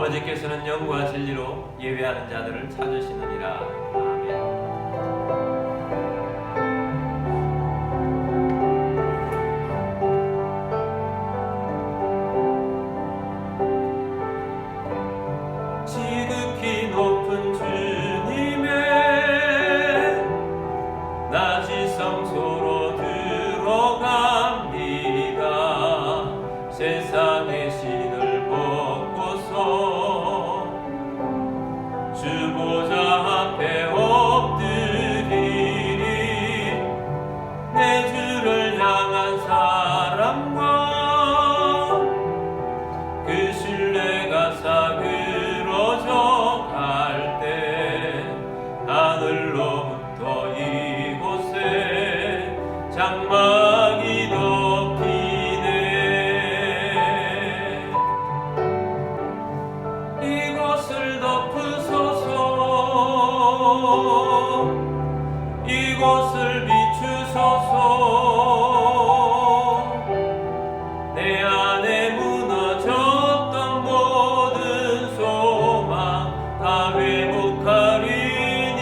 아버지께서는 영과 진리로 예배하는 자들을 찾으시느니라. 아멘. 지극히 높은 주님의 낮이 성소로 들어갑니다. 세상의 신을 벗고서 주 보좌 앞에 엎드리리. 내 주를 향한 사랑과 그 신뢰가 사그러져 갈 때 하늘로부터 이곳에 장막이 덮이네. 이곳을 덮으소서. 이곳을 비추소서. 내 안에 무너졌던 모든 소망 다 회복하리니.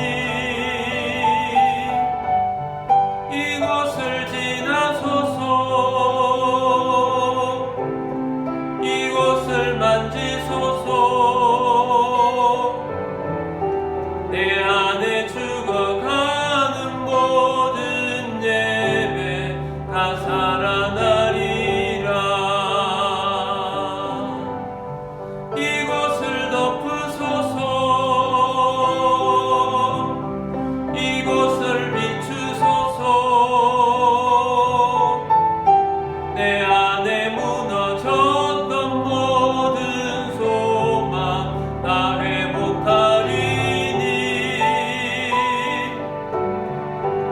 이곳을 지나소서. 이곳을 만지소서. 내 안에 죽어가는 모든 예배 다 살아나리라. 이곳을 덮으소서. 이곳을 비추소서. 내 안에 무너졌던 모든 소망 다 회복하리니.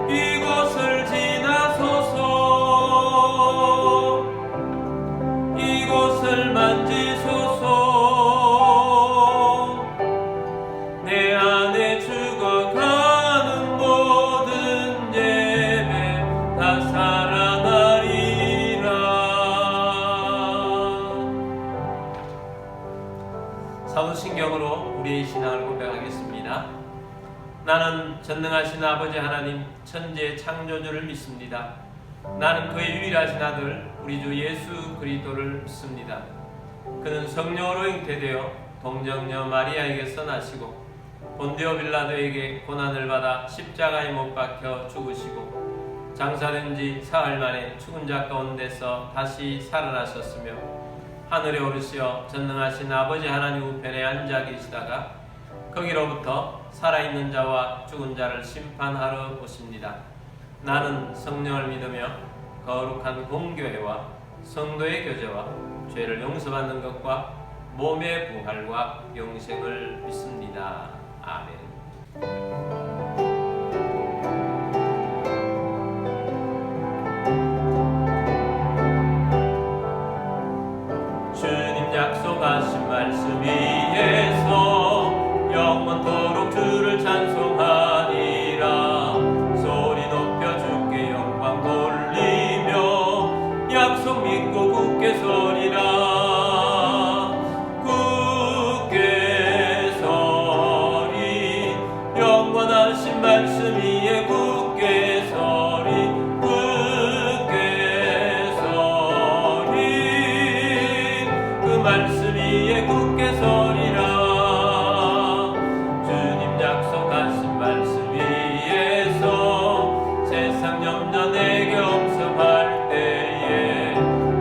이곳을 지나소서. 이곳을 만지소서. 내 안에 죽어가는 모든 예배 다 살아나리라. 사도신경으로 우리의 신앙을 고백하겠습니다. 나는 전능하신 아버지 하나님 천지의 창조주를 믿습니다. 나는 그의 유일하신 아들 우리 주 예수 그리스도를 믿습니다. 그는 성령으로 잉태되어 동정녀 마리아에게서 나시고 본디오 빌라도에게 고난을 받아 십자가에 못 박혀 죽으시고 장사된 지 사흘 만에 죽은 자 가운데서 다시 살아나셨으며 하늘에 오르시어 전능하신 아버지 하나님 우편에 앉아 계시다가 거기로부터 살아있는 자와 죽은 자를 심판하러 오십니다. 나는 성령을 믿으며 거룩한 공교회와 성도의 교제와 죄를 용서받는 것과 몸의 부활과 영생을 믿습니다. 아멘. 주님 약속하신 말씀 위에서 영원토록 주를 찬송하리라. 소리 높여 주께 영광 돌리며 약속 믿고 굳게 서리라. 굳게 서리. 영원하신 말씀 위에 굳게 서리. 굳게 서리. 그 말씀 위에 굳게 서리라. 주님 약속하신 말씀 위에서 세상 염려 내게 엄습할 때에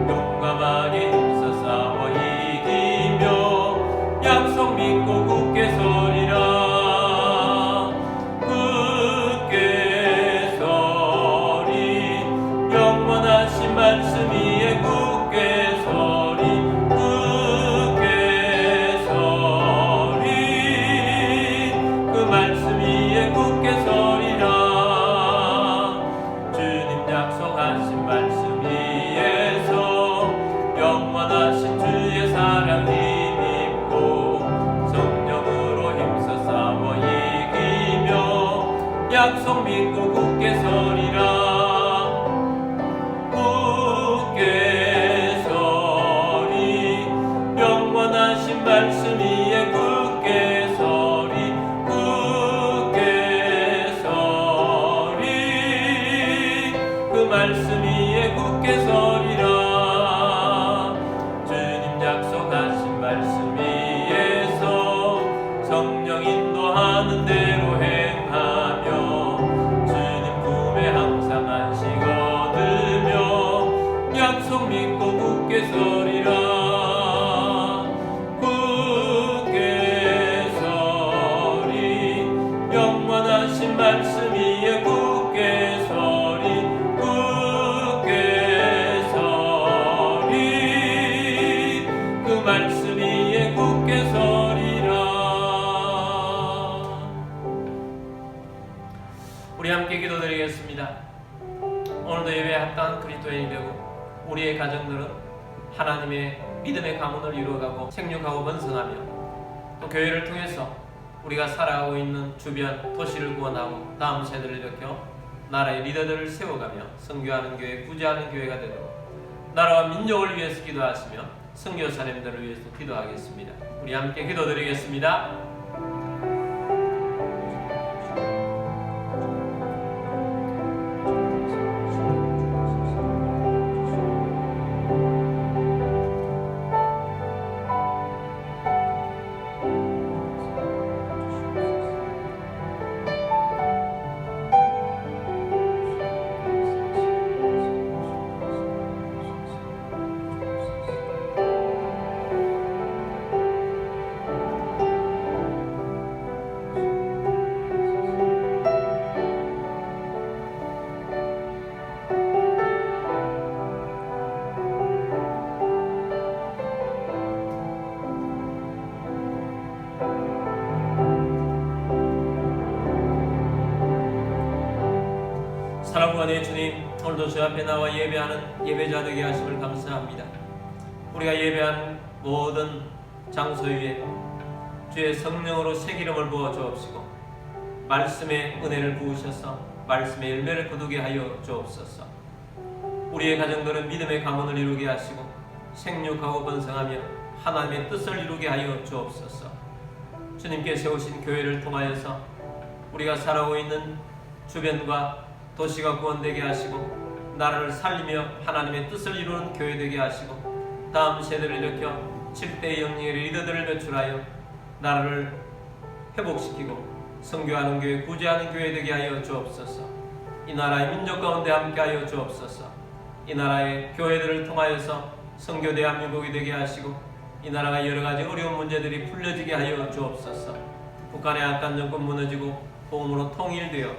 용감하게 힘써 싸워 이기며 약속 믿고 굳게 서리라. 굳게 서리. 영원하신 말씀 위에 굳게 서리. 굳게 굳게 서리라. 굳게 서리 영원하신 말씀 위에 굳게 서리. 굳게 서리 그 말씀 위에 굳게 서리라. 우리 함께 기도드리겠습니다. 오늘도 예배에 합당한 그리스도인이 되고 우리의 가정들은 하나님의 믿음의 가문을 이루어가고 생육하고 번성하며 또 교회를 통해서 우리가 살아가고 있는 주변 도시를 구원하고 다음 세대를 일으켜 나라의 리더들을 세워가며 선교하는 교회, 구제하는 교회가 되도록 나라와 민족을 위해서 기도하시며 선교사님들을 위해서 기도하겠습니다. 우리 함께 기도드리겠습니다. 사랑과 내 주님, 오늘도 주 앞에 나와 예배하는 예배자 되게 하심을 감사합니다. 우리가 예배하는 모든 장소 위에 주의 성령으로 새기름을 부어 주옵시고 말씀의 은혜를 부으셔서 말씀의 열매를 거두게 하여 주옵소서. 우리의 가정들은 믿음의 가문을 이루게 하시고 생육하고 번성하며 하나님의 뜻을 이루게 하여 주옵소서. 주님께 세우신 교회를 통하여서 우리가 살아오고 있는 주변과 도시가 구원되게 하시고 나라를 살리며 하나님의 뜻을 이루는 교회 되게 하시고 다음 세대를 일으켜 7대 영령의 리더들을 배출하여 나라를 회복시키고 선교하는 교회, 구제하는 교회 되게 하여 주옵소서. 이 나라의 민족 가운데 함께하여 주옵소서. 이 나라의 교회들을 통하여서 선교 대한민국이 되게 하시고 이 나라가 여러가지 어려운 문제들이 풀려지게 하여 주옵소서. 북한의 악한 정권 무너지고 복음으로 통일되어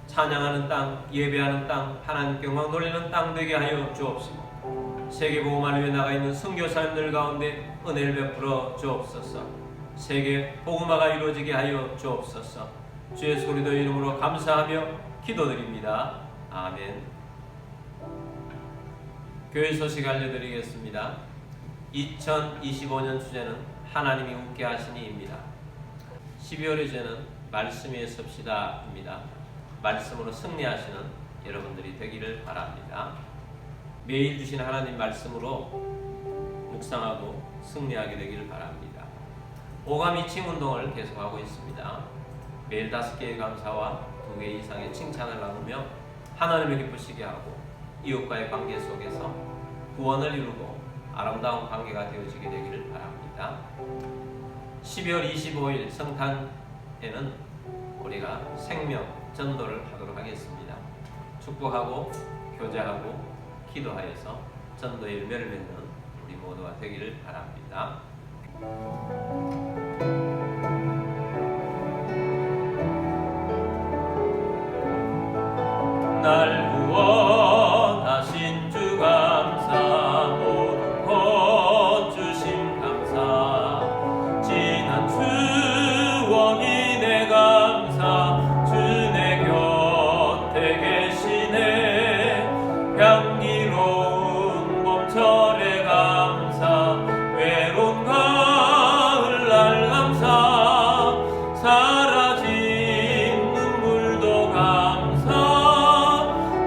찬양하는 땅, 예배하는 땅, 하나님께 영광 돌리는 땅 되게 하여 주옵시고 세계 복음을 위해 나가 있는 선교사님들 가운데 은혜를 베풀어 주옵소서. 세계 복음화가 이루어지게 하여 주옵소서. 주 예수 그리스도 이름으로 감사하며 기도드립니다. 아멘. 교회 소식 알려드리겠습니다. 2025년 주제는 하나님이 웃게 하시니입니다. 12월의 주제는 말씀 위에 섭시다 입니다. 말씀으로 승리하시는 여러분들이 되기를 바랍니다. 매일 주신 하나님 말씀으로 묵상하고 승리하게 되기를 바랍니다. 오감 이칭 운동을 계속하고 있습니다. 매일 5개의 감사와 2개 이상의 칭찬을 나누며 하나님을 기쁘시게 하고 이웃과의 관계 속에서 구원을 이루고 아름다운 관계가 되어지게 되기를 바랍니다. 12월 25일 성탄에는 우리가 생명 전도를 하도록 하겠습니다. 축복하고 교제하고 기도하여서 전도의 열매를 맺는 우리 모두가 되기를 바랍니다. 날 구원하신 주 감사, 모든 것 주심 감사, 지난 추억이 내 감사, 주 내 곁에 계시네. 향기로운 봄철에 감사, 외로운 가을날 감사, 사라진 눈물도 감사,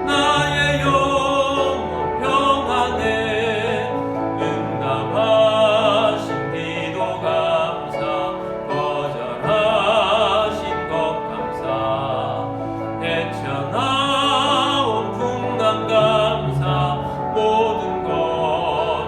나의 영혼 평안에 응답하신 기도 감사, 거절하신 것 감사, 헤쳐나온 풍랑 감사, 모든 것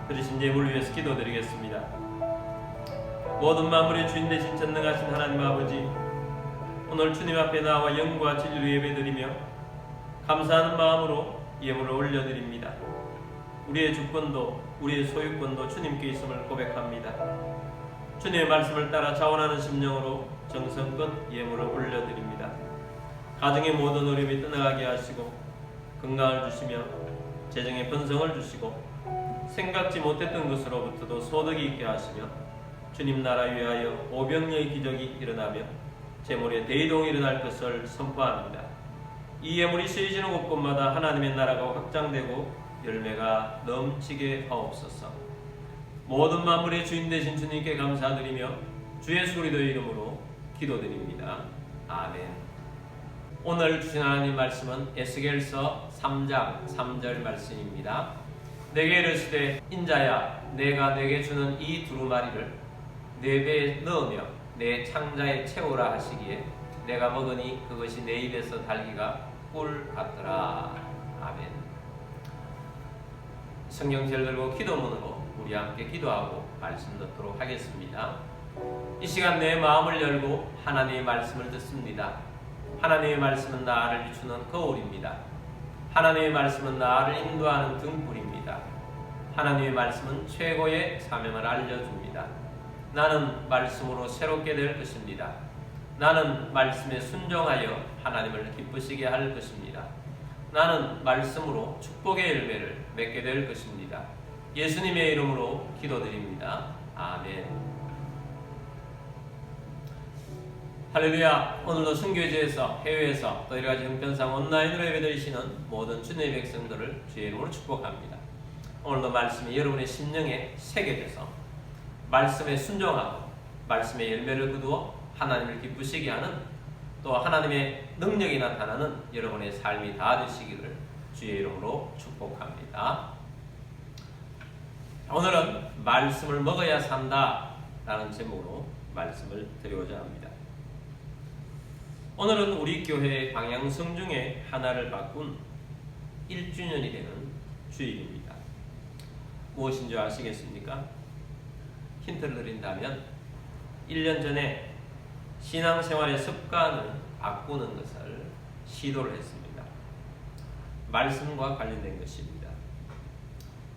드리신 예물을 위해서 기도드리겠습니다. 모든 만물의 주인 되신 전능하신 하나님 아버지, 오늘 주님 앞에 나와 영과 진리로 예배드리며 감사하는 마음으로 예물을 올려드립니다. 우리의 주권도 우리의 소유권도 주님께 있음을 고백합니다. 주님의 말씀을 따라 자원하는 심령으로 정성껏 예물을 올려드립니다. 가정의 모든 어려움이 떠나가게 하시고 건강을 주시며 재정의 번성을 주시고 생각지 못했던 것으로부터도 소득이 있게 하시며 주님 나라 위하여 오병이의 기적이 일어나며 재물의 대이동이 일어날 것을 선포합니다. 이 예물이 쓰여지는 곳곳마다 하나님의 나라가 확장되고 열매가 넘치게 하옵소서. 모든 만물의 주인 되신 주님께 감사드리며 주 예수 그리스도의 이름으로 기도드립니다. 아멘. 오늘 주신 하나님 말씀은 에스겔서 3장 3절 말씀입니다. 내게 이르시되 인자야, 내가 내게 주는 이 두루마리를 내 배에 넣으며 내 창자에 채우라 하시기에 내가 먹으니 그것이 내 입에서 달기가 꿀 같더라. 아멘. 성경책을 들고 기도문으로 우리 함께 기도하고 말씀 듣도록 하겠습니다. 이 시간 내 마음을 열고 하나님의 말씀을 듣습니다. 하나님의 말씀은 나를 비추는 거울입니다. 하나님의 말씀은 나를 인도하는 등불입니다. 하나님의 말씀은 최고의 사명을 알려줍니다. 나는 말씀으로 새롭게 될 것입니다. 나는 말씀에 순종하여 하나님을 기쁘시게 할 것입니다. 나는 말씀으로 축복의 열매를 맺게 될 것입니다. 예수님의 이름으로 기도드립니다. 아멘. 할렐루야. 오늘도 순교제에서 해외에서 또 여러가지 형편상 온라인으로 예배드리시는 모든 주님의 백성들을 주의 이름으로 축복합니다. 오늘도 말씀이 여러분의 심령에 새겨져서 말씀에 순종하고 말씀의 열매를 거두어 하나님을 기쁘시게 하는 또 하나님의 능력이 나타나는 여러분의 삶이 다 되시기를 주의 이름으로 축복합니다. 오늘은 말씀을 먹어야 산다 라는 제목으로 말씀을 드리고자 합니다. 오늘은 우리 교회의 방향성 중에 하나를 바꾼 1주년이 되는 주일입니다. 무엇인 줄 아시겠습니까? 힌트를 드린다면 1년 전에 신앙생활의 습관을 바꾸는 것을 시도를 했습니다. 말씀과 관련된 것입니다.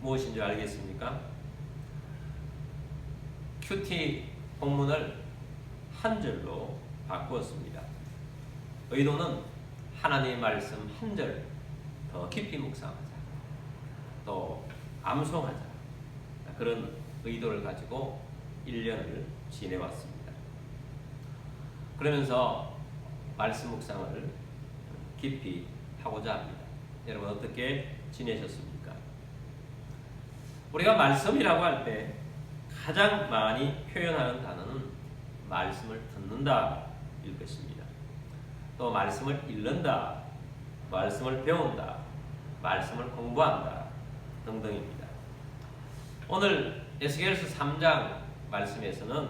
무엇인 줄 알겠습니까? 큐티 본문을 한 절로 바꾸었습니다. 의도는 하나님의 말씀 한 절 더 깊이 묵상하자, 또 암송하자, 그런 의도를 가지고 1년을 지내왔습니다. 그러면서 말씀 묵상을 깊이 하고자 합니다. 여러분 어떻게 지내셨습니까? 우리가 말씀이라고 할 때 가장 많이 표현하는 단어는 말씀을 듣는다 일 것입니다. 또 말씀을 읽는다, 말씀을 배운다, 말씀을 공부한다 등등입니다. 오늘 에스겔서 3장 말씀에서는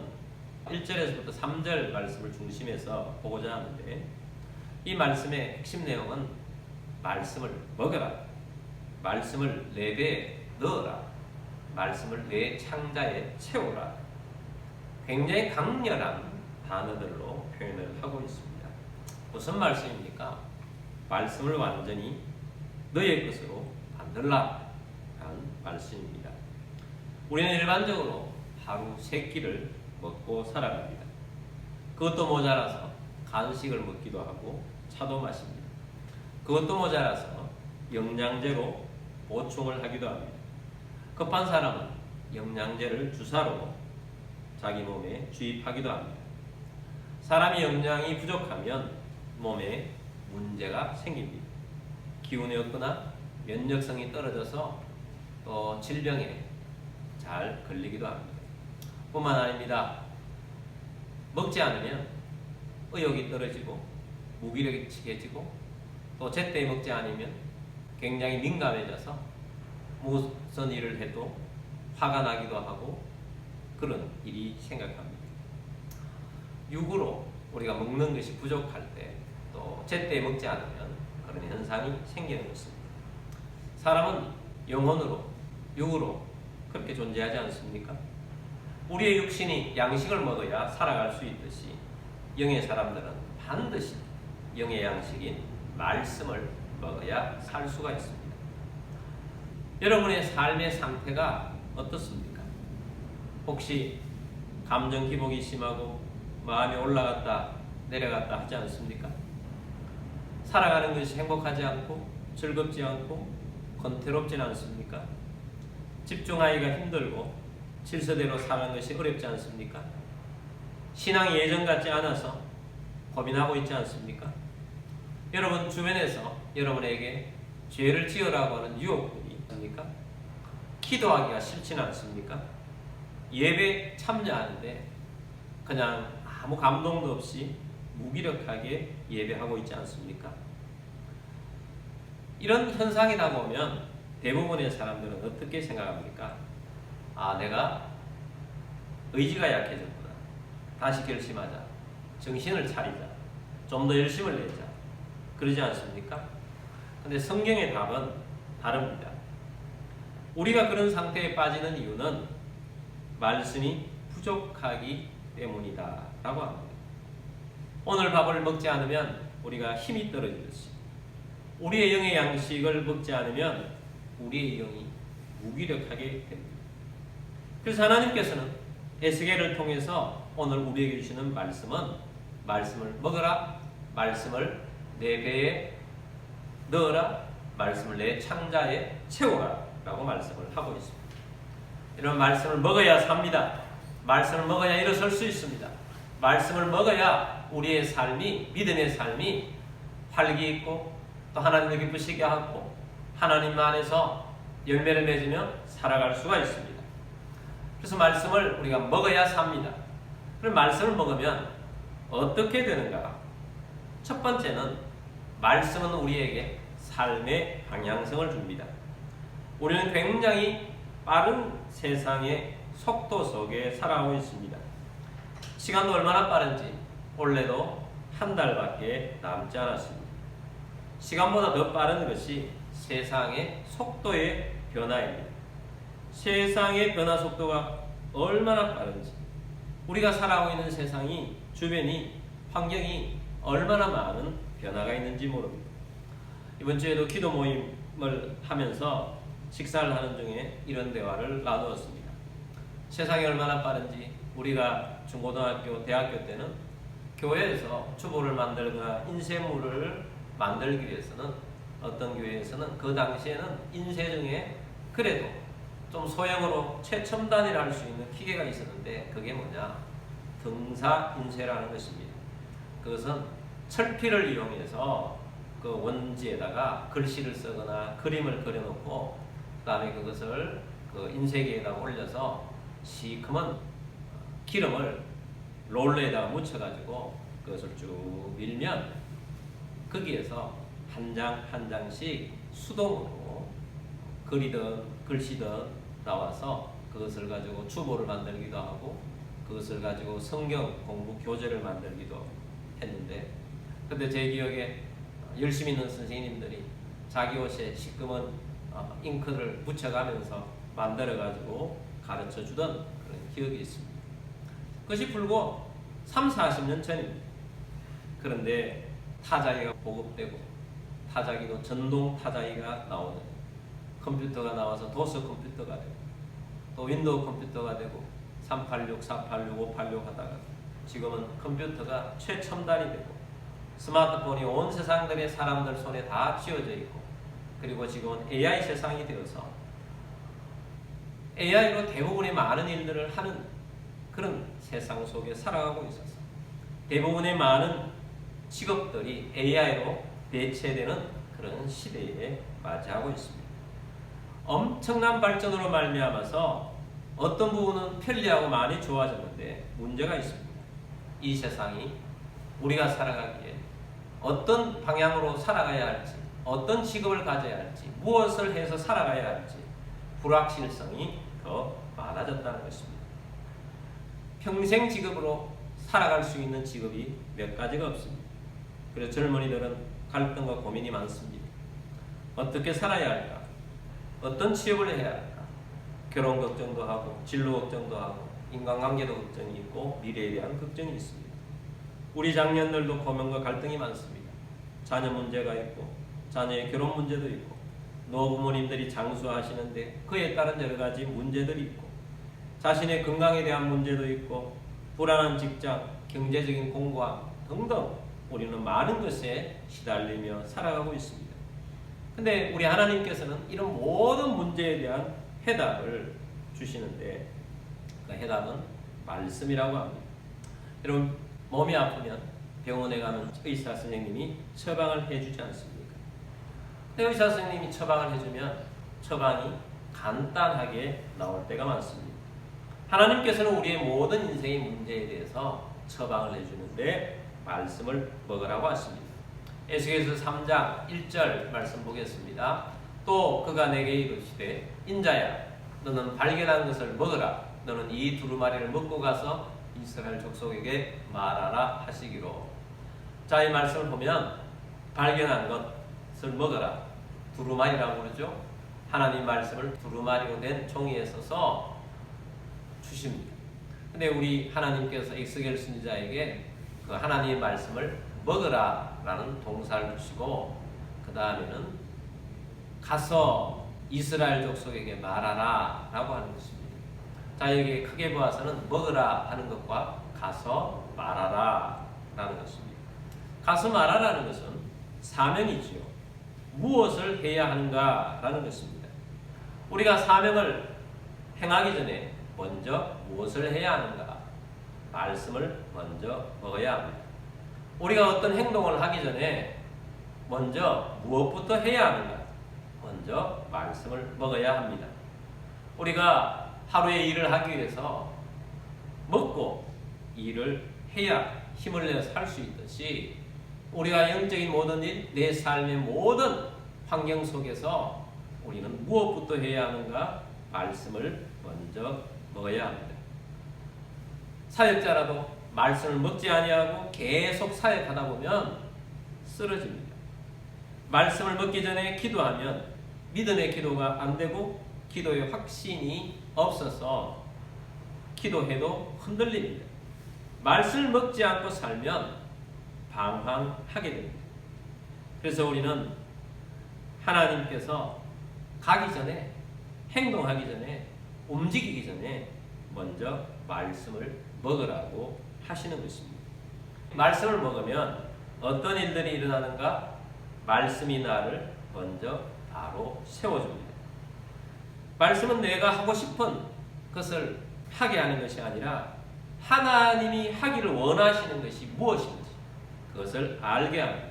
1절에서부터 3절 말씀을 중심해서 보고자 하는데, 이 말씀의 핵심 내용은 말씀을 먹어라, 말씀을 내 배에 넣어라, 말씀을 내 창자에 채우라, 굉장히 강렬한 단어들로 표현을 하고 있습니다. 무슨 말씀입니까? 말씀을 완전히 너의 것으로 만들라 하는 말씀입니다. 우리는 일반적으로 하루 3끼를 먹고 살아갑니다. 그것도 모자라서 간식을 먹기도 하고 차도 마십니다. 그것도 모자라서 영양제로 보충을 하기도 합니다. 급한 사람은 영양제를 주사로 자기 몸에 주입하기도 합니다. 사람이 영양이 부족하면 몸에 문제가 생깁니다. 기운이 없거나 면역성이 떨어져서 또 질병에 잘 걸리기도 합니다. 뿐만 아닙니다. 먹지 않으면 의욕이 떨어지고 무기력이 치게지고, 또 제때 먹지 않으면 굉장히 민감해져서 무슨 일을 해도 화가 나기도 하고 그런 일이 생각합니다. 육으로 우리가 먹는 것이 부족할 때, 또 제때 먹지 않으면 그런 현상이 생기는 것입니다. 사람은 영혼으로, 육으로 그렇게 존재하지 않습니까? 우리의 육신이 양식을 먹어야 살아갈 수 있듯이 영의 사람들은 반드시 영의 양식인 말씀을 먹어야 살 수가 있습니다. 여러분의 삶의 상태가 어떻습니까? 혹시 감정 기복이 심하고 마음이 올라갔다 내려갔다 하지 않습니까? 살아가는 것이 행복하지 않고 즐겁지 않고 건태롭지 않습니까? 집중하기가 힘들고 질서대로 사는 것이 어렵지 않습니까? 신앙이 예전 같지 않아서 고민하고 있지 않습니까? 여러분 주변에서 여러분에게 죄를 지으라고 하는 유혹들이 있습니까? 기도하기가 싫지는 않습니까? 예배 참여하는데 그냥 아무 감동도 없이 무기력하게 예배하고 있지 않습니까? 이런 현상이다 보면 대부분의 사람들은 어떻게 생각합니까? 아, 내가 의지가 약해졌구나. 다시 결심하자. 정신을 차리자. 좀 더 열심을 내자. 그러지 않습니까? 근데 성경의 답은 다릅니다. 우리가 그런 상태에 빠지는 이유는 말씀이 부족하기 때문이다 라고 합니다. 오늘 밥을 먹지 않으면 우리가 힘이 떨어지듯이 우리의 영의 양식을 먹지 않으면 우리의 영이 무기력하게 됩니다. 그래서 하나님께서는 에스겔을 통해서 오늘 우리에게 주시는 말씀은 말씀을 먹어라, 말씀을 내 배에 넣어라, 말씀을 내 창자에 채워라 라고 말씀을 하고 있습니다. 이런 말씀을 먹어야 삽니다. 말씀을 먹어야 일어설 수 있습니다. 말씀을 먹어야 우리의 삶이, 믿음의 삶이 활기 있고 또 하나님을 기쁘시게 하고 하나님 안에서 열매를 맺으며 살아갈 수가 있습니다. 그래서 말씀을 우리가 먹어야 삽니다. 그럼 말씀을 먹으면 어떻게 되는가? 첫 번째는 말씀은 우리에게 삶의 방향성을 줍니다. 우리는 굉장히 빠른 세상의 속도 속에 살아가고 있습니다. 시간도 얼마나 빠른지 올해도 한 달밖에 남지 않았습니다. 시간보다 더 빠른 것이 세상의 속도의 변화입니다. 세상의 변화 속도가 얼마나 빠른지, 우리가 살아가고 있는 세상이, 주변이, 환경이 얼마나 많은 변화가 있는지 모릅니다. 이번 주에도 기도 모임을 하면서 식사를 하는 중에 이런 대화를 나누었습니다. 세상이 얼마나 빠른지, 우리가 중고등학교, 대학교 때는 교회에서 주보를 만들거나 인쇄물을 만들기 위해서는 어떤 교회에서는 그 당시에는 인쇄 중에 그래도 좀 소형으로 최첨단이라 할 수 있는 기계가 있었는데 그게 뭐냐? 등사 인쇄라는 것입니다. 그것은 철피를 이용해서 그 원지에다가 글씨를 쓰거나 그림을 그려놓고 그 다음에 그것을 그 인쇄기에다가 올려서 시커먼 기름을 롤러에다가 묻혀가지고 그것을 쭉 밀면 거기에서 한 장 한 장씩 수동으로 글이든 글씨든 나와서 그것을 가지고 주보를 만들기도 하고 그것을 가지고 성경 공부 교재를 만들기도 했는데, 근데 제 기억에 열심히 있는 선생님들이 자기 옷에 시커먼 잉크를 묻혀가면서 만들어가지고 가르쳐 주던 그런 기억이 있습니다. 그것이 불과 30-40년 전입니다. 그런데 타자기가 보급되고 타자기도 전동 타자기가 나오는 컴퓨터가 나와서 도서 컴퓨터가 되고 또 윈도우 컴퓨터가 되고 386, 486, 586 하다가 지금은 컴퓨터가 최첨단이 되고 스마트폰이 온 세상들의 사람들 손에 다 쥐어져 있고 그리고 지금은 AI 세상이 되어서 AI로 대부분의 많은 일들을 하는 그런 세상 속에 살아가고 있어서 대부분의 많은 직업들이 AI로 대체되는 그런 시대에 맞이하고 있습니다. 엄청난 발전으로 말미암아서 어떤 부분은 편리하고 많이 좋아졌는데 문제가 있습니다. 이 세상이 우리가 살아가기에 어떤 방향으로 살아가야 할지, 어떤 직업을 가져야 할지, 무엇을 해서 살아가야 할지 불확실성이 더 많아졌다는 것입니다. 평생 직업으로 살아갈 수 있는 직업이 몇 가지가 없습니다. 그래서 젊은이들은 갈등과 고민이 많습니다. 어떻게 살아야 할까? 어떤 취업을 해야 할까? 결혼 걱정도 하고 진로 걱정도 하고 인간관계도 걱정이 있고 미래에 대한 걱정이 있습니다. 우리 장년들도 고민과 갈등이 많습니다. 자녀 문제가 있고 자녀의 결혼 문제도 있고 노부모님들이 장수하시는데 그에 따른 여러 가지 문제들이 있고 자신의 건강에 대한 문제도 있고 불안한 직장, 경제적인 공고함 등등 우리는 많은 것에 시달리며 살아가고 있습니다. 근데 우리 하나님께서는 이런 모든 문제에 대한 해답을 주시는데 그 해답은 말씀이라고 합니다. 여러분 몸이 아프면 병원에 가면 의사 선생님이 처방을 해주지 않습니까? 근데 의사 선생님이 처방을 해주면 처방이 간단하게 나올 때가 많습니다. 하나님께서는 우리의 모든 인생의 문제에 대해서 처방을 해주는데 말씀을 먹으라고 하십니다. 에스겔서 3장 1절 말씀 보겠습니다. 또 그가 내게 이르시되 인자야 너는 발견한 것을 먹으라. 너는 이 두루마리를 먹고 가서 이스라엘 족속에게 말하라 하시기로. 자, 이 말씀을 보면 발견한 것을 먹어라. 두루마리라고 그러죠. 하나님 말씀을 두루마리로 된 종이에 써서 주십니다. 근데 우리 하나님께서 에스겔 선지자에게 그 하나님의 말씀을 먹으라 라는 동사를 주시고 그 다음에는 가서 이스라엘 족속에게 말하라 라고 하는 것입니다. 자, 여기 크게 보아서는 먹으라 하는 것과 가서 말하라 라는 것입니다. 가서 말하라는 것은 사명이지요. 무엇을 해야 하는가 라는 것입니다. 우리가 사명을 행하기 전에 먼저 무엇을 해야 하는가? 말씀을 먼저 먹어야 합니다. 우리가 어떤 행동을 하기 전에 먼저 무엇부터 해야 하는가? 먼저 말씀을 먹어야 합니다. 우리가 하루의 일을 하기 위해서 먹고 일을 해야 힘을 내서 살 수 있듯이 우리가 영적인 모든 일, 내 삶의 모든 환경 속에서 우리는 무엇부터 해야 하는가? 말씀을 먼저 먹어야 합니다. 사역자라도 말씀을 먹지 아니하고 계속 사역하다 보면 쓰러집니다. 말씀을 먹기 전에 기도하면 믿음의 기도가 안 되고 기도의 확신이 없어서 기도해도 흔들립니다. 말씀을 먹지 않고 살면 방황하게 됩니다. 그래서 우리는 하나님께서 가기 전에, 행동하기 전에, 움직이기 전에 먼저 말씀을 먹으라고 하시는 것입니다. 말씀을 먹으면 어떤 일들이 일어나는가? 말씀이 나를 먼저 바로 세워줍니다. 말씀은 내가 하고 싶은 것을 하게 하는 것이 아니라 하나님이 하기를 원하시는 것이 무엇인지 그것을 알게 합니다.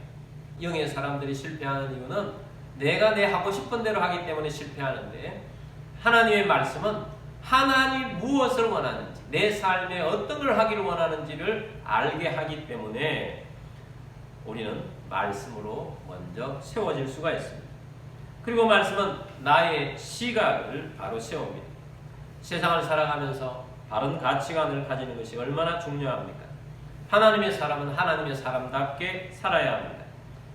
영의 사람들이 실패하는 이유는 내가 내 하고 싶은 대로 하기 때문에 실패하는데 하나님의 말씀은 하나님이 무엇을 원하는지 내 삶에 어떤 걸 하기를 원하는지를 알게 하기 때문에 우리는 말씀으로 먼저 세워질 수가 있습니다. 그리고 말씀은 나의 시각을 바로 세웁니다. 세상을 살아가면서 바른 가치관을 가지는 것이 얼마나 중요합니까? 하나님의 사람은 하나님의 사람답게 살아야 합니다.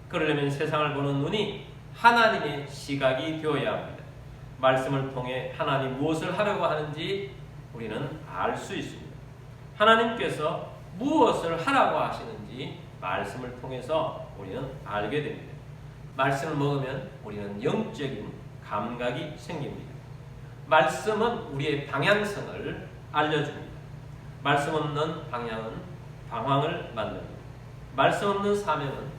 그러려면 세상을 보는 눈이 하나님의 시각이 되어야 합니다. 말씀을 통해 하나님 무엇을 하려고 하는지 우리는 알 수 있습니다. 하나님께서 무엇을 하라고 하시는지 말씀을 통해서 우리는 알게 됩니다. 말씀을 먹으면 우리는 영적인 감각이 생깁니다. 말씀은 우리의 방향성을 알려줍니다. 말씀 없는 방향은 방황을 만듭니다. 말씀 없는 사명은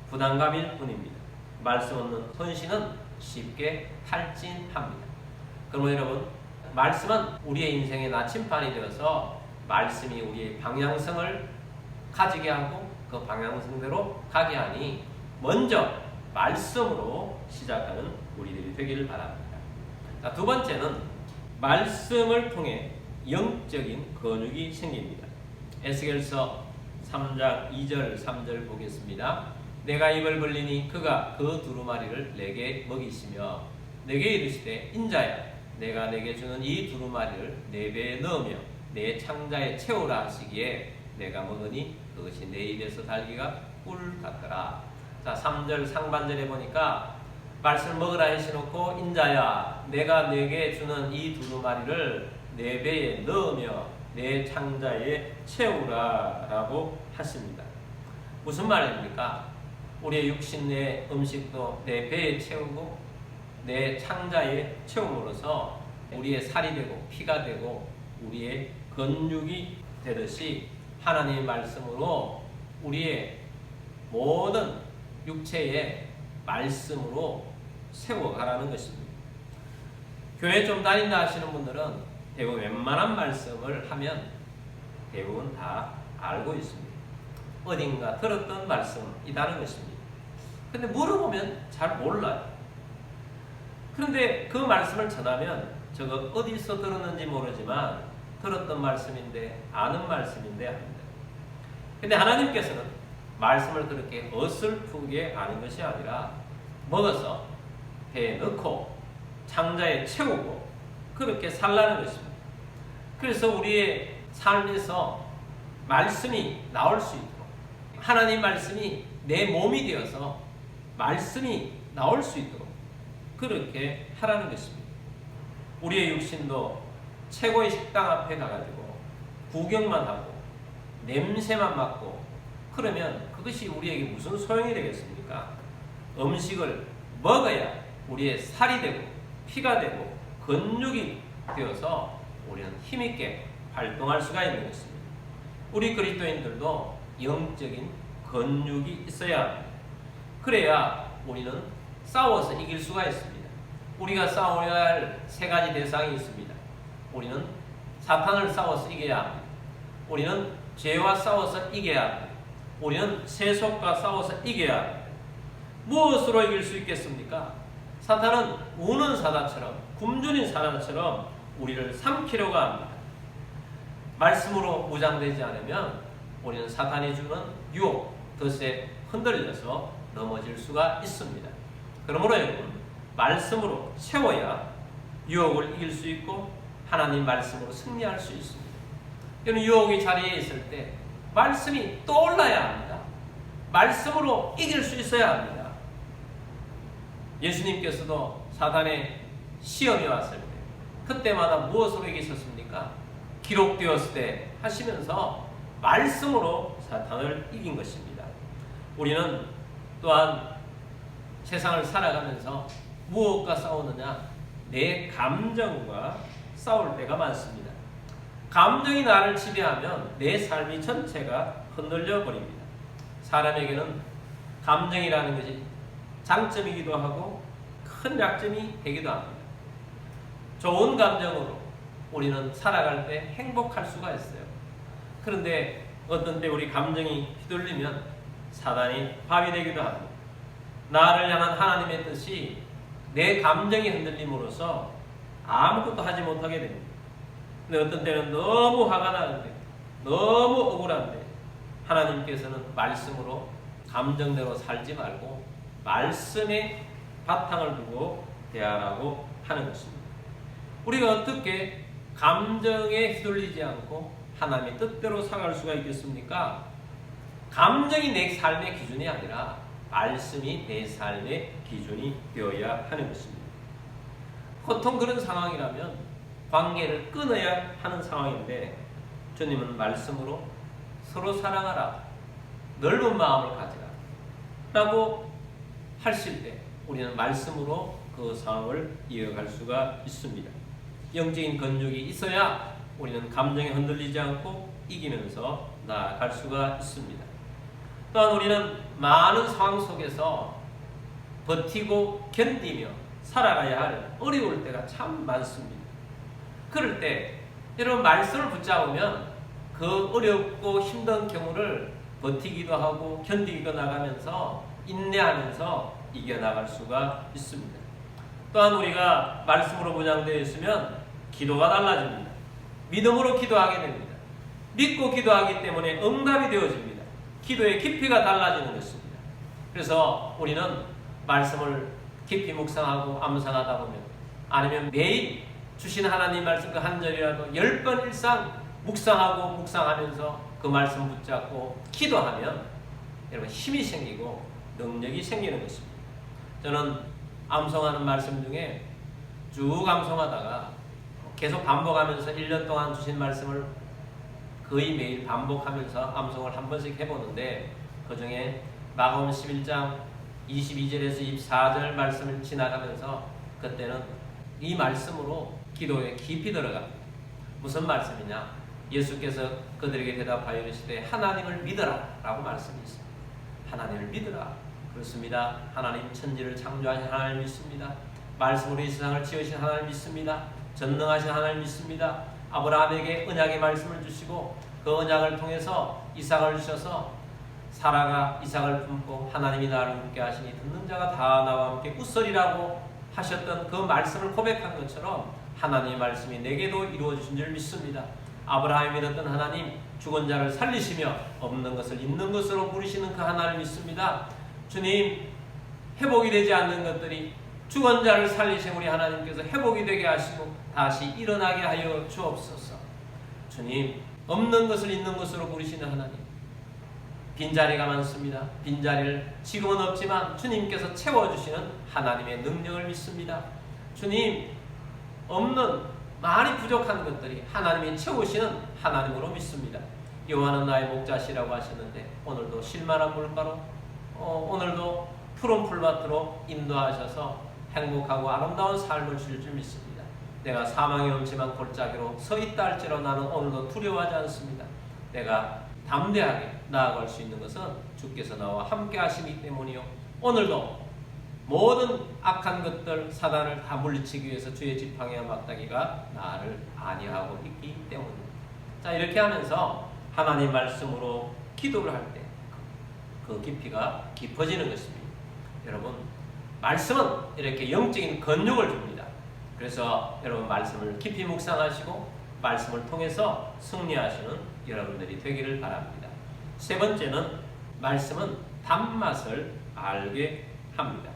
부담감일 뿐입니다. 말씀 없는 헌신은 쉽게 탈진합니다. 그러므로 여러분, 말씀은 우리의 인생의 나침반이 되어서 말씀이 우리의 방향성을 가지게 하고 그 방향성대로 가게 하니 먼저 말씀으로 시작하는 우리들이 되기를 바랍니다. 자, 두 번째는 말씀을 통해 영적인 건육이 생깁니다. 에스겔서 3장 2절 3절 보겠습니다. 내가 입을 벌리니 그가 그 두루마리를 내게 먹이시며 내게 이르시되 인자야 내가 내게 주는 이 두루마리를 내 배에 넣으며 내 창자에 채우라 하시기에 내가 먹으니 그것이 내 입에서 달기가 꿀 같더라. 자, 3절 상반절에 보니까 말씀을 먹으라 하시놓고 인자야 내가 네게 주는 이 두루마리를 네 배에 넣으며 내 창자에 채우라 라고 하십니다. 무슨 말입니까? 우리의 육신 내 음식도 내 배에 채우고 내 창자에 채움으로써 우리의 살이 되고 피가 되고 우리의 근육이 되듯이 하나님의 말씀으로 우리의 모든 육체의 말씀으로 세워가라는 것입니다. 교회 좀 다닌다 하시는 분들은 대부분 웬만한 말씀을 하면 대부분 다 알고 있습니다. 어딘가 들었던 말씀이라는 것입니다. 근데 물어보면 잘 몰라요. 그런데 그 말씀을 전하면 저거 어디서 들었는지 모르지만 들었던 말씀인데 아는 말씀인데 합니다. 근데 하나님께서는 말씀을 그렇게 어설프게 아는 것이 아니라 먹어서 배에 넣고 창자에 채우고 그렇게 살라는 것입니다. 그래서 우리의 삶에서 말씀이 나올 수 있도록 하나님 말씀이 내 몸이 되어서 말씀이 나올 수 있도록 그렇게 하라는 것입니다. 우리의 육신도 최고의 식당 앞에 가가지고 구경만 하고 냄새만 맡고 그러면 그것이 우리에게 무슨 소용이 되겠습니까? 음식을 먹어야 우리의 살이 되고 피가 되고 근육이 되어서 우리는 힘있게 활동할 수가 있는 것입니다. 우리 그리스도인들도 영적인 근육이 있어야 합니다. 그래야 우리는 싸워서 이길 수가 있습니다. 우리가 싸워야 할 세 가지 대상이 있습니다. 우리는 사탄을 싸워서 이겨야 합니다. 우리는 죄와 싸워서 이겨야 합니다. 우리는 세속과 싸워서 이겨야 합니다. 무엇으로 이길 수 있겠습니까? 사탄은 우는 사자처럼 굶주린 사람처럼 우리를 삼키려고 합니다. 말씀으로 무장되지 않으면 우리는 사탄이 주는 유혹, 덫에 흔들려서 넘어질 수가 있습니다. 그러므로 여러분, 말씀으로 채워야 유혹을 이길 수 있고 하나님 말씀으로 승리할 수 있습니다. 여러분, 유혹이 자리에 있을 때 말씀이 떠올라야 합니다. 말씀으로 이길 수 있어야 합니다. 예수님께서도 사탄의 시험이 왔을 때 그때마다 무엇으로 이기셨습니까? 기록되었을 때 하시면서 말씀으로 사탄을 이긴 것입니다. 우리는 또한 세상을 살아가면서 무엇과 싸우느냐? 내 감정과 싸울 때가 많습니다. 감정이 나를 지배하면 내 삶이 전체가 흔들려 버립니다. 사람에게는 감정이라는 것이 장점이기도 하고 큰 약점이 되기도 합니다. 좋은 감정으로 우리는 살아갈 때 행복할 수가 있어요. 그런데 어떤 때 우리 감정이 휘둘리면 사단이 밥이 되기도 합니다. 나를 향한 하나님의 뜻이 내 감정이 흔들림으로써 아무것도 하지 못하게 됩니다. 근데 어떤 때는 너무 화가 나는데 너무 억울한데 하나님께서는 말씀으로 감정대로 살지 말고 말씀에 바탕을 두고 대하라고 하는 것입니다. 우리가 어떻게 감정에 휘둘리지 않고 하나님의 뜻대로 살아갈 수가 있겠습니까? 감정이 내 삶의 기준이 아니라 말씀이 내 삶의 기준이 되어야 하는 것입니다. 보통 그런 상황이라면 관계를 끊어야 하는 상황인데 주님은 말씀으로 서로 사랑하라, 넓은 마음을 가지라 라고 하실 때 우리는 말씀으로 그 상황을 이어갈 수가 있습니다. 영적인 근육이 있어야 우리는 감정에 흔들리지 않고 이기면서 나아갈 수가 있습니다. 또한 우리는 많은 상황 속에서 버티고 견디며 살아가야 할 어려울 때가 참 많습니다. 그럴 때 여러분 말씀을 붙잡으면 그 어렵고 힘든 경우를 버티기도 하고 견디기도 나가면서 인내하면서 이겨나갈 수가 있습니다. 또한 우리가 말씀으로 무장되어 있으면 기도가 달라집니다. 믿음으로 기도하게 됩니다. 믿고 기도하기 때문에 응답이 되어집니다. 기도의 깊이가 달라지는 것입니다. 그래서 우리는 말씀을 깊이 묵상하고 암송하다 보면 아니면 매일 주신 하나님 말씀 그 한 절이라도 10번 일상 묵상하고 묵상하면서 그 말씀 붙잡고 기도하면 여러분 힘이 생기고 능력이 생기는 것입니다. 저는 암송하는 말씀 중에 쭉 암송하다가 계속 반복하면서 1년 동안 주신 말씀을 거의 매일 반복하면서 암송을 한 번씩 해보는데, 그 중에 마가복음 11장 22절에서 24절 말씀을 지나가면서 그때는 이 말씀으로 기도에 깊이 들어갑니다. 무슨 말씀이냐? 예수께서 그들에게 대답하여 이르시되 하나님을 믿어라 라고 말씀이 있습니다. 하나님을 믿어라. 그렇습니다. 하나님 천지를 창조하신 하나님을 믿습니다. 말씀으로 이 세상을 지으신 하나님을 믿습니다. 전능하신 하나님을 믿습니다. 아브라함에게 언약의 말씀을 주시고 그 언약을 통해서 이삭을 주셔서 사라가 이삭을 품고 하나님이 나를 웃게 하시니 듣는 자가 다 나와 함께 웃으리라고 하셨던 그 말씀을 고백한 것처럼 하나님의 말씀이 내게도 이루어지신 줄 믿습니다. 아브라함이 믿었던 하나님, 죽은 자를 살리시며 없는 것을 있는 것으로 부르시는 그 하나님을 믿습니다. 주님, 회복이 되지 않는 것들이 죽은 자를 살리신 우리 하나님께서 회복이 되게 하시고 다시 일어나게 하여 주옵소서. 주님, 없는 것을 있는 것으로 부르시는 하나님, 빈자리가 많습니다. 빈자리를 지금은 없지만 주님께서 채워주시는 하나님의 능력을 믿습니다. 주님, 없는 많이 부족한 것들이 하나님이 채우시는 하나님으로 믿습니다. 여호와는 나의 목자시라고 하셨는데 오늘도 쉴만한 물가로 오늘도 푸른 풀밭으로 인도하셔서 행복하고 아름다운 삶을 주실 줄 믿습니다. 내가 사망의 음침한 골짜기로 서 있다 할지라도 나는 오늘도 두려워하지 않습니다. 내가 담대하게 나아갈 수 있는 것은 주께서 나와 함께 하시기 때문이요. 오늘도 모든 악한 것들, 사단을 다 물리치기 위해서 주의 지팡이와 막다기가 나를 안위하고 있기 때문입니다. 자, 이렇게 하면서 하나님 말씀으로 기도를 할 때 그 깊이가 깊어지는 것입니다. 여러분, 말씀은 이렇게 영적인 건육을 줍니다. 그래서 여러분 말씀을 깊이 묵상하시고 말씀을 통해서 승리하시는 여러분들이 되기를 바랍니다. 세 번째는 말씀은 단맛을 알게 합니다.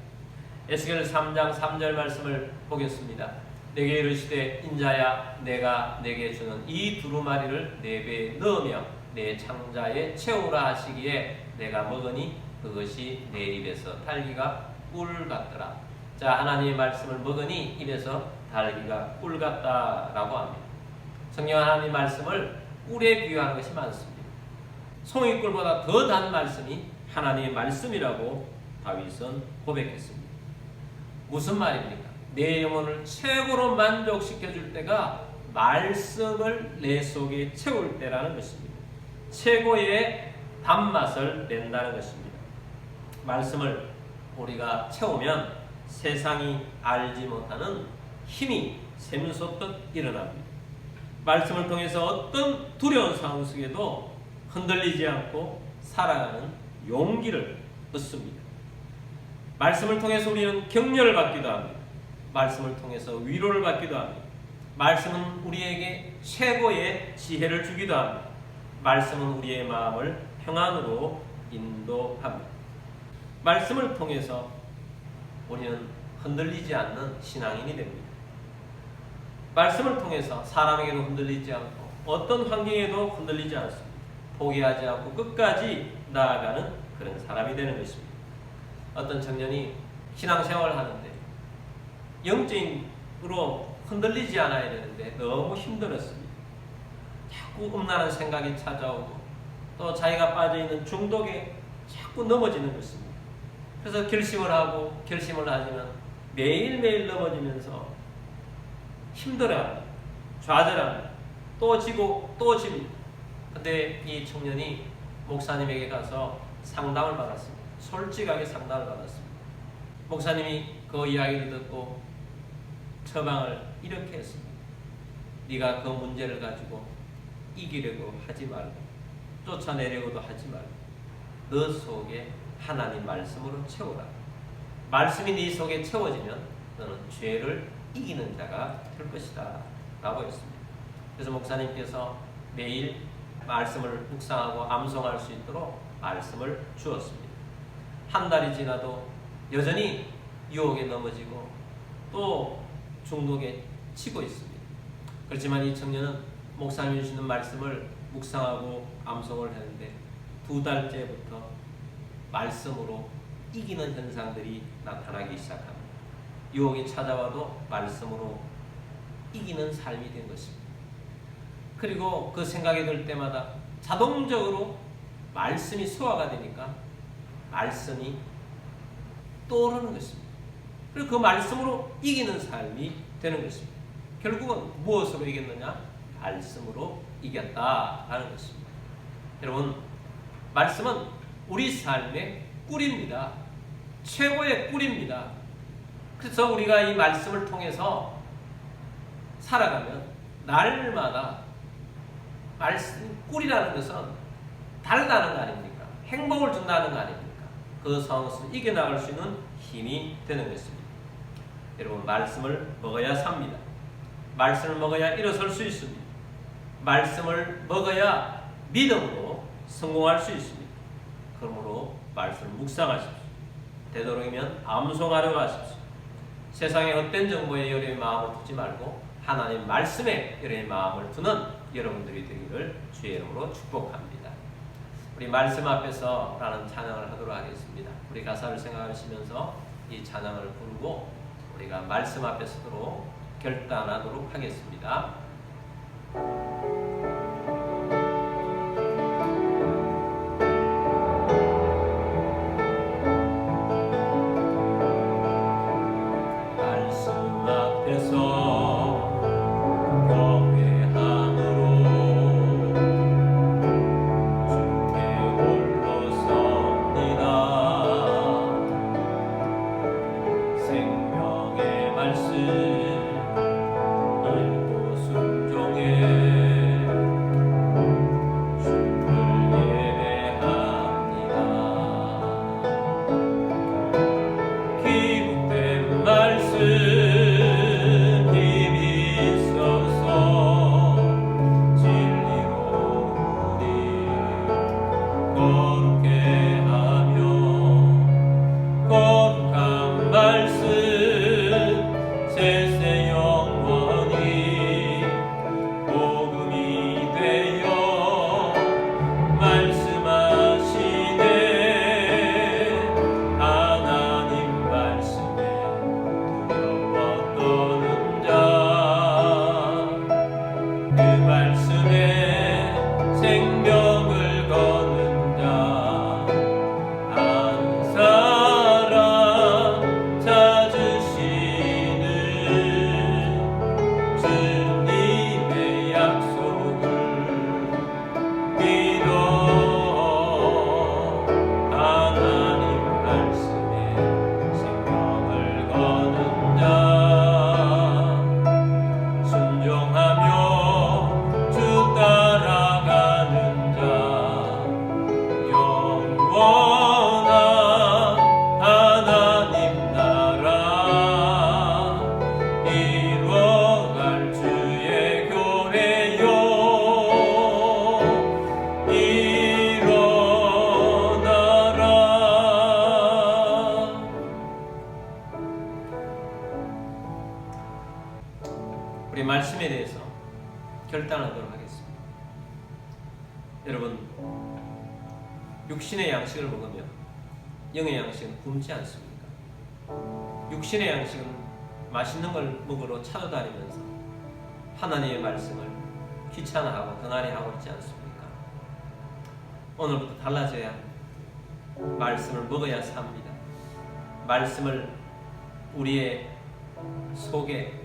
에스겔 3장 3절 말씀을 보겠습니다. 내게 이르시되 인자야, 내가 내게 주는 이 두루마리를 내 배에 넣으며 내 창자에 채우라 하시기에 내가 먹으니 그것이 내 입에서 달기가 꿀 같더라. 자, 하나님의 말씀을 먹으니 입에서 달기가 꿀 같다라고 합니다. 성경 하나님 말씀을 꿀에 비유하는 것이 많습니다. 송이꿀보다 더 단 말씀이 하나님의 말씀이라고 다윗은 고백했습니다. 무슨 말입니까? 내 영혼을 최고로 만족시켜 줄 때가 말씀을 내 속에 채울 때라는 것입니다. 최고의 단맛을 낸다는 것입니다. 말씀을 우리가 채우면 세상이 알지 못하는 힘이 샘솟듯 일어납니다. 말씀을 통해서 어떤 두려운 상황 속에도 흔들리지 않고 살아가는 용기를 얻습니다. 말씀을 통해서 우리는 격려를 받기도 합니다. 말씀을 통해서 위로를 받기도 합니다. 말씀은 우리에게 최고의 지혜를 주기도 합니다. 말씀은 우리의 마음을 평안으로 인도합니다. 말씀을 통해서 우리는 흔들리지 않는 신앙인이 됩니다. 말씀을 통해서 사람에게도 흔들리지 않고 어떤 환경에도 흔들리지 않습니다. 포기하지 않고 끝까지 나아가는 그런 사람이 되는 것입니다. 어떤 청년이 신앙생활을 하는데 영적으로 흔들리지 않아야 되는데 너무 힘들었습니다. 자꾸 음란한 생각이 찾아오고 또 자기가 빠져있는 중독에 자꾸 넘어지는 것입니다. 그래서 결심을 하지만 매일매일 넘어지면서 힘들어합니다. 좌절합니다. 또 지고 또 집니다. 그런데 이 청년이 목사님에게 가서 상담을 받았습니다. 솔직하게 상담을 받았습니다. 목사님이 그 이야기를 듣고 처방을 이렇게 했습니다. 네가 그 문제를 가지고 이기려고 하지 말고 쫓아내려고도 하지 말고 너 속에 하나님 말씀으로 채우라. 말씀이 네 속에 채워지면 너는 죄를 이기는 자가 될 것이다 라고 했습니다. 그래서 목사님께서 매일 말씀을 묵상하고 암송할 수 있도록 말씀을 주었습니다. 한 달이 지나도 여전히 유혹에 넘어지고 또 중독에 치고 있습니다. 그렇지만 이 청년은 목사님이 주시는 말씀을 묵상하고 암송을 하는데 2달째부터 말씀으로 이기는 현상들이 나타나기 시작합니다. 유혹이 찾아와도 말씀으로 이기는 삶이 된 것입니다. 그리고 그 생각이 들 때마다 자동적으로 말씀이 소화가 되니까 말씀이 떠오르는 것입니다. 그리고 그 말씀으로 이기는 삶이 되는 것입니다. 결국은 무엇으로 이겼느냐? 말씀으로 이겼다라는 것입니다. 여러분, 말씀은 우리 삶의 꿀입니다. 최고의 꿀입니다. 그래서 우리가 이 말씀을 통해서 살아가면 날마다 말씀, 꿀이라는 것은 달다는 거 아닙니까? 행복을 준다는 거 아닙니까? 그 상황에서 이겨나갈 수 있는 힘이 되는 것입니다. 여러분, 말씀을 먹어야 삽니다. 말씀을 먹어야 일어설 수 있습니다. 말씀을 먹어야 믿음으로 성공할 수 있습니다. 그러므로 말씀을 묵상하십시오. 되도록이면 암송하려고 하십시오. 세상의 헛된 정보에 여러분의 마음을 두지 말고 하나님 말씀에 여러분의 마음을 두는 여러분들이 되기를 주의 이름으로 축복합니다. 우리 말씀 앞에서 라는 찬양을 하도록 하겠습니다. 우리 가사를 생각하시면서 이 찬양을 부르고 우리가 말씀 앞에 서도록 결단하도록 하겠습니다. 말씀 앞에서 우리 말씀에 대해서 결단하도록 하겠습니다. 여러분, 육신의 양식을 먹으면 영의 양식은 굶지 않습니까? 육신의 양식은 맛있는 걸 먹으러 찾아다니면서 하나님의 말씀을 귀찮아하고 등한히하고 있지 않습니까? 오늘부터 달라져야 말씀을 먹어야 삽니다. 말씀을 우리의 속에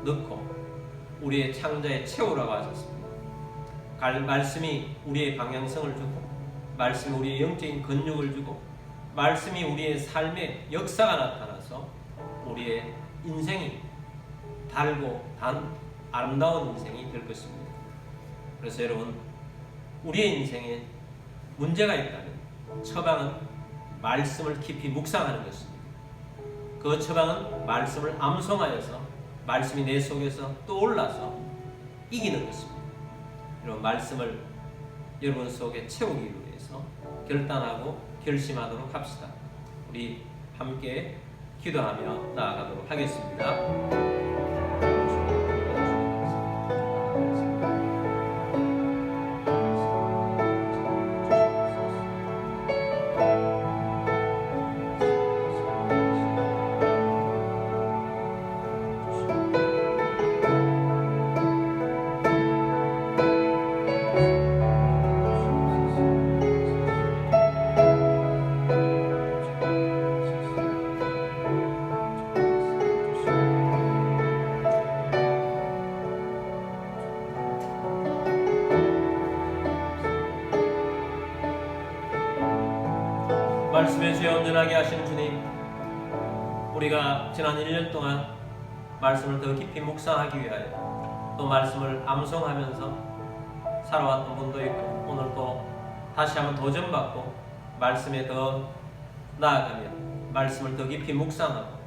넣고 우리의 창자에 채우라고 하셨습니다. 말씀이 우리의 방향성을 주고, 말씀이 우리의 영적인 근육을 주고, 말씀이 우리의 삶의 역사가 나타나서 우리의 인생이 달고 아름다운 인생이 될 것입니다. 그래서 여러분, 우리의 인생에 문제가 있다면 처방은 말씀을 깊이 묵상하는 것입니다. 그 처방은 말씀을 암송하여서 말씀이 내 속에서 떠올라서 이기는 것입니다. 여러분, 말씀을 여러분 속에 채우기 위해서 결단하고 결심하도록 합시다. 우리 함께 기도하며 나아가도록 하겠습니다. 말씀에 죄 온전하게 하신 주님, 우리가 지난 1년 동안 말씀을 더 깊이 묵상하기 위하여 또 말씀을 암송하면서 살아왔던 분도 있고, 오늘 또 다시 한번 도전받고 말씀에 더 나아가며 말씀을 더 깊이 묵상하고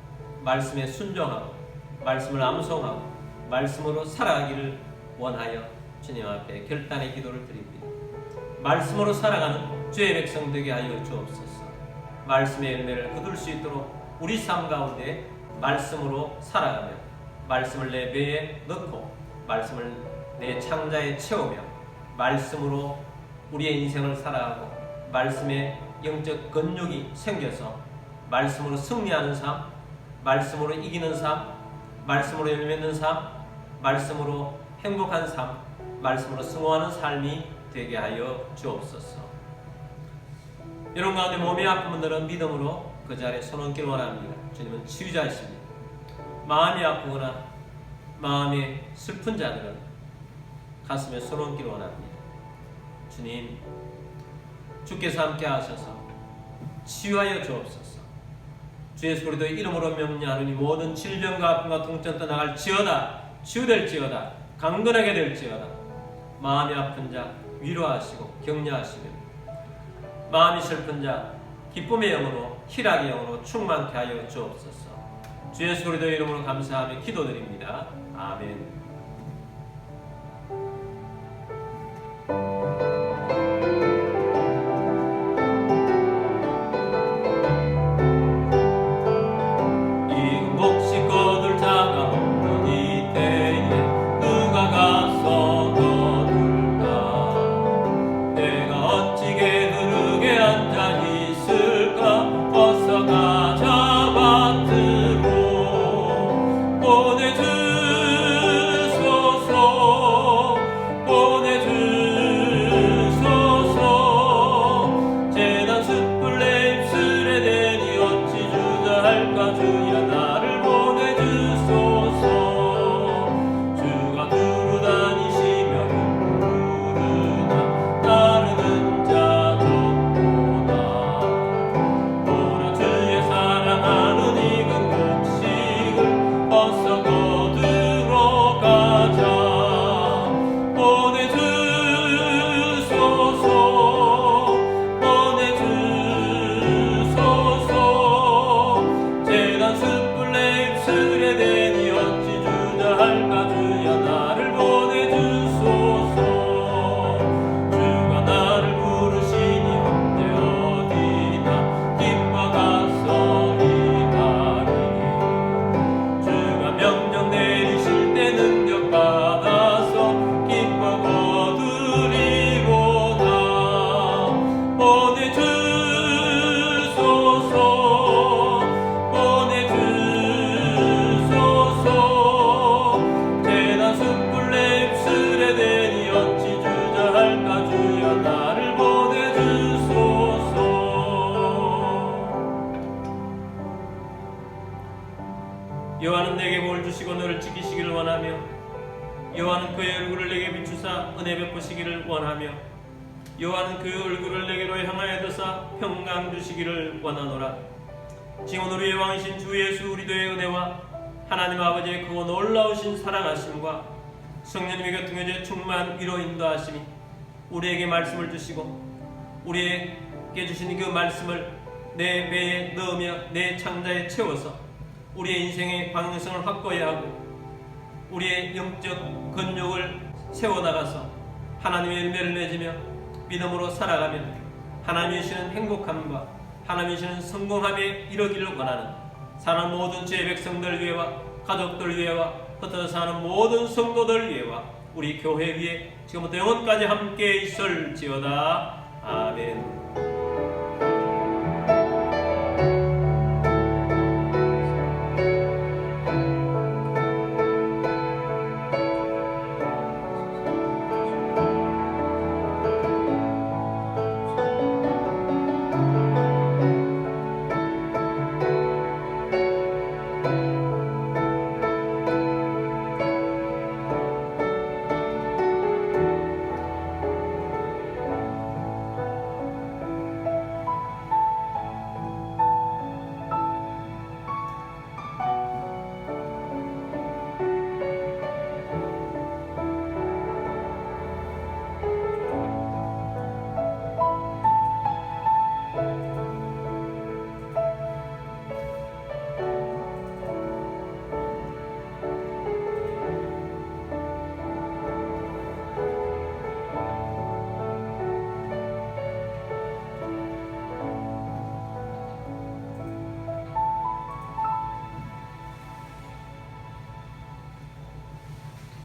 말씀에 순종하고 말씀을 암송하고 말씀으로 살아가기를 원하여 주님 앞에 결단의 기도를 드립니다. 말씀으로 살아가는 주의 백성 되게 하여 주옵소서. 말씀의 열매를 거둘 수 있도록 우리 삶 가운데 말씀으로 살아가며 말씀을 내 배에 넣고 말씀을 내 창자에 채우며 말씀으로 우리의 인생을 살아가고 말씀의 영적 근육이 생겨서 말씀으로 승리하는 삶, 말씀으로 이기는 삶, 말씀으로 열매 맺는 삶, 말씀으로 행복한 삶, 말씀으로 승화하는 삶이 되게 하여 주옵소서. 이런 가운데 몸이 아픈 분들은 믿음으로 그 자리에 손 얹기를 원합니다. 주님은 치유자이십니다. 마음이 아프거나 마음이 슬픈 자들은 가슴에 손 얹기를 원합니다. 주님, 주께서 함께 하셔서 치유하여 주옵소서. 주 예수 그리스도의 이름으로 명령하노니 모든 질병과 아픔과 통증 떠나갈 지어다. 치유될지어다. 강건하게 될지어다. 마음이 아픈 자 위로하시고 격려하시며 마음이 슬픈 자 기쁨의 영으로 희락의 영으로 충만케 하여 주옵소서. 주 예수 그리스도의 이름으로 감사하며 기도드립니다. 아멘. 여호와는 내게 복을 주시고 너를 지키시기를 원하며 여호와는 그의 얼굴을 내게 비추사 은혜 베푸시기를 원하며 여호와는 그 얼굴을 내게로 향하여 드사 평강 주시기를 원하노라. 지금 우리의 왕이신 주 예수 그리스도의 은혜와 하나님 아버지의 크고 놀라우신 사랑하심과 성령님의 교통의 충만 위로 인도하심이 우리에게 말씀을 주시고 우리에게 주신 그 말씀을 내 배에 넣으며 내 창자에 채워서 우리의 인생의 방향성을 확고히 하고 우리의 영적 근육을 세워나가서 하나님의 열매를 맺으며 믿음으로 살아가며 하나님이 주시는 행복함과 하나님이 주시는 성공함에 이르기를 원하는 사는 모든 제 백성들 위해와 가족들 위해와 흩어져 사는 모든 성도들 위해와 우리 교회 위에 지금부터 영원까지 함께 있을지어다. 아멘.